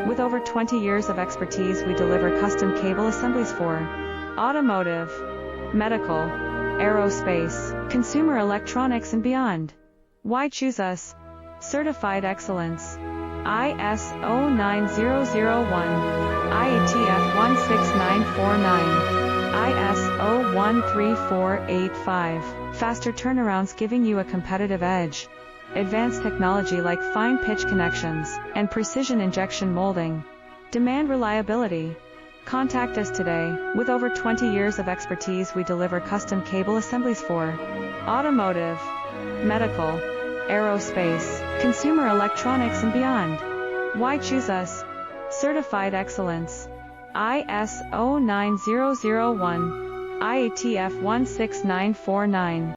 With over 20 years of expertise, we deliver custom cable assemblies for automotive, medical, aerospace, consumer electronics and beyond. Why choose us? Certified excellence. ISO 9001, IATF 16949, ISO 13485. Faster turnarounds giving you a competitive edge. Advanced technology like fine pitch connections and precision injection molding. Demand reliability. Contact us today. With over 20 years of expertise, we deliver custom cable assemblies for automotive, medical, aerospace, consumer electronics and beyond. Why choose us? Certified excellence. ISO 9001, IATF 16949.